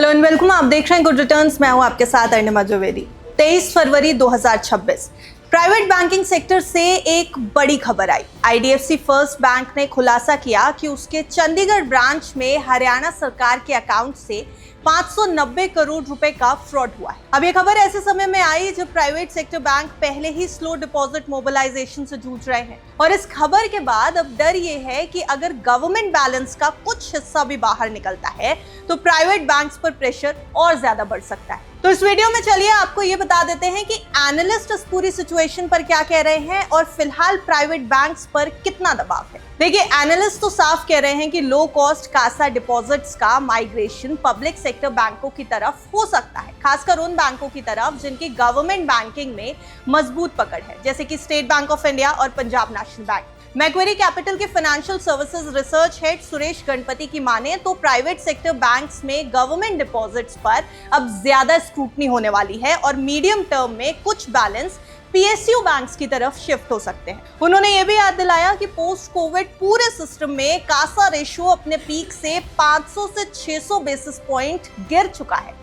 Hello and welcome. आप देख रहे हैं गुड रिटर्न्स। मैं हूं आपके साथ अर्णिमा द्विवेदी। 23 फरवरी 2026 प्राइवेट बैंकिंग सेक्टर से एक बड़ी खबर आई। आईडीएफसी फर्स्ट बैंक ने खुलासा किया कि उसके चंडीगढ़ ब्रांच में हरियाणा सरकार के अकाउंट से 590 करोड़ रुपए का फ्रॉड हुआ है। अब ये खबर ऐसे समय में आई जब प्राइवेट सेक्टर बैंक पहले ही स्लो डिपॉजिट मोबिलाइजेशन से जूझ रहे हैं, और इस खबर के बाद अब डर ये है कि अगर गवर्नमेंट बैलेंस का कुछ हिस्सा भी बाहर निकलता है तो प्राइवेट बैंक्स पर प्रेशर और ज्यादा बढ़ सकता है। तो इस वीडियो में चलिए आपको ये बता देते हैं कि एनालिस्ट इस पूरी सिचुएशन पर क्या कह रहे हैं और फिलहाल प्राइवेट बैंक्स पर कितना दबाव है। देखिए, एनालिस्ट तो साफ कह रहे हैं कि लो कॉस्ट कासा डिपॉजिट्स का माइग्रेशन पब्लिक सेक्टर बैंकों की तरफ हो सकता है, खासकर उन बैंकों की तरफ जिनकी गवर्नमेंट बैंकिंग में मजबूत पकड़ है, जैसे कि स्टेट बैंक ऑफ इंडिया और Punjab national bank. Macquarie capital के financial services research head Suresh Ganpati की माने तो प्राइवेट सेक्टर बैंक्स में गवर्नमेंट डिपॉजिट्स पर अब ज्यादा स्क्रूटनी होने वाली है और मीडियम टर्म में कुछ बैलेंस पीएसयू बैंक्स की तरफ शिफ्ट हो सकते हैं। उन्होंने ये भी याद दिलाया कि पोस्ट कोविड पूरे सिस्टम में कासा रेशियो अपने पीक से 500 से 600 बेसिस पॉइंट गिर चुका है।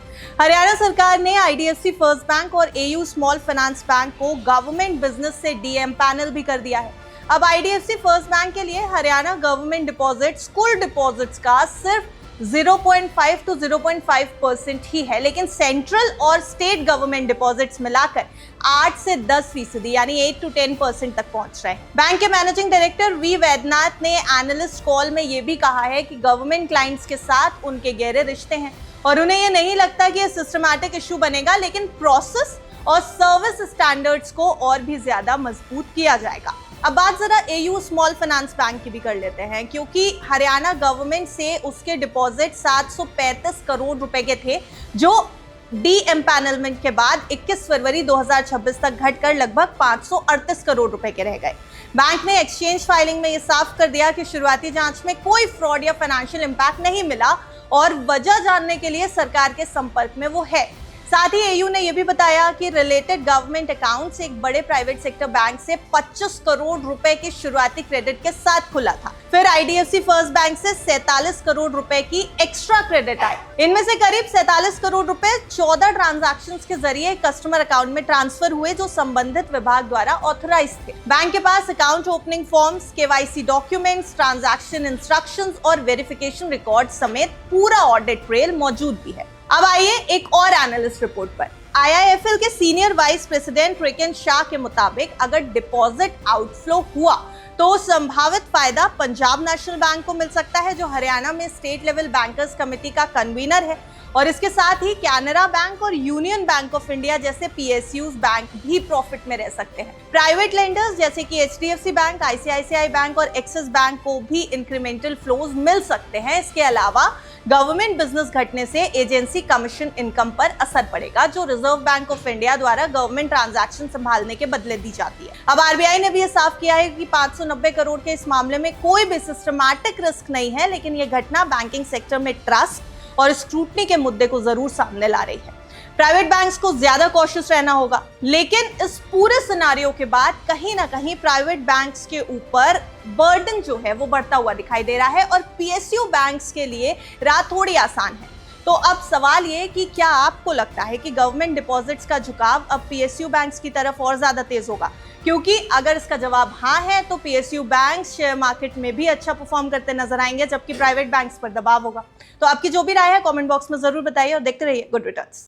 हरियाणा सरकार ने आईडीएफसी फर्स्ट बैंक और एयू स्मॉल फाइनेंस बैंक को गवर्नमेंट बिजनेस से डीएमपैनल भी कर दिया है। अब आईडीएफसी फर्स्ट बैंक के लिए हरियाणा गवर्नमेंट डिपॉजिट्स कुल डिपॉजिट्स का सिर्फ 0.5 to 0.5% ही है, लेकिन सेंट्रल और स्टेट गवर्नमेंट डिपॉजिट्स मिलाकर 8 से 10% यानी 8 to 10% तक पहुंच रहे हैं। बैंक के मैनेजिंग डायरेक्टर वी वैद्यनाथ ने एनालिस्ट कॉल में ये भी कहा है कि गवर्नमेंट क्लाइंट्स के साथ उनके गहरे रिश्ते हैं और उन्हें ये नहीं लगता कि ये सिस्टमैटिक इशू बनेगा, लेकिन प्रोसेस और सर्विस स्टैंडर्ड्स को और भी ज्यादा मजबूत किया जाएगा। अब बात जरा एयू स्मॉल फाइनेंस बैंक की भी कर लेते हैं, क्योंकि हरियाणा गवर्नमेंट से उसके डिपॉजिट 735 करोड़ रुपए के थे, जो डी एम्पैनलमेंट के बाद 21 फरवरी 2026 तक घटकर लगभग 538 करोड़ रुपए के रह गए। बैंक ने एक्सचेंज फाइलिंग में ये साफ कर दिया कि शुरुआती जांच में कोई फ्रॉड या फाइनेंशियल इंपैक्ट नहीं मिला और वजह जानने के लिए सरकार के संपर्क में वो है। साथ ही एयू ने यह भी बताया कि रिलेटेड गवर्नमेंट अकाउंट्स एक बड़े प्राइवेट सेक्टर बैंक से 25 करोड़ रुपए के शुरुआती क्रेडिट के साथ खुला था। फिर आईडीएफसी फर्स्ट बैंक से 47 करोड़ रुपए की एक्स्ट्रा क्रेडिट आए। इनमें से करीब 47 करोड़ रुपए 14 ट्रांजैक्शंस के जरिए कस्टमर अकाउंट में ट्रांसफर हुए, जो संबंधित विभाग द्वारा ऑथराइज थे। बैंक के पास account opening forms, KYC documents, transaction instructions और वेरिफिकेशन रिकॉर्ड समेत पूरा ऑडिट ट्रेल मौजूद भी है। अब आइए एक और एनालिस्ट रिपोर्ट पर। आईआईएफएल के सीनियर वाइस प्रेसिडेंट रिकन शाह के मुताबिक अगर डिपॉजिट आउटफ्लो हुआ तो संभावित फायदा पंजाब नेशनल बैंक को मिल सकता है, जो हरियाणा में स्टेट लेवल बैंकर्स कमेटी का कन्वीनर है, और इसके साथ ही कैनरा बैंक और यूनियन बैंक ऑफ इंडिया जैसे पीएसयूज बैंक भी प्रॉफिट में रह सकते हैं। प्राइवेट लेंडर्स जैसे कि एचडीएफसी बैंक, आईसीआईसीआई बैंक और एक्सिस बैंक को भी इंक्रीमेंटल फ्लोज मिल सकते हैं। इसके अलावा गवर्नमेंट बिजनेस घटने से एजेंसी कमीशन इनकम पर असर पड़ेगा, जो रिजर्व बैंक ऑफ इंडिया द्वारा गवर्नमेंट ट्रांजैक्शन संभालने के बदले दी जाती है। अब आरबीआई ने भी ये साफ किया है कि 590 करोड़ के इस मामले में कोई भी सिस्टमैटिक रिस्क नहीं है, लेकिन ये घटना बैंकिंग सेक्टर में ट्रस्ट और स्क्रूटनी के मुद्दे को जरूर सामने ला रही है। प्राइवेट बैंक्स को ज्यादा कॉशियस रहना होगा, लेकिन इस पूरे सिनारियो के बाद कहीं ना कहीं प्राइवेट बैंक्स के ऊपर बर्डन जो है वो बढ़ता हुआ दिखाई दे रहा है और पीएसयू बैंक्स के लिए राह थोड़ी आसान है। तो अब सवाल ये कि क्या आपको लगता है कि गवर्नमेंट डिपॉजिट्स का झुकाव अब पीएसयू बैंक्स की तरफ और ज्यादा तेज होगा? क्योंकि अगर इसका जवाब हाँ है तो पीएसयू बैंक्स शेयर मार्केट में भी अच्छा परफॉर्म करते नजर आएंगे, जबकि प्राइवेट बैंक्स पर दबाव होगा। तो आपकी जो भी राय है कमेंट बॉक्स में जरूर बताइए और देखते रहिए गुड रिटर्न्स।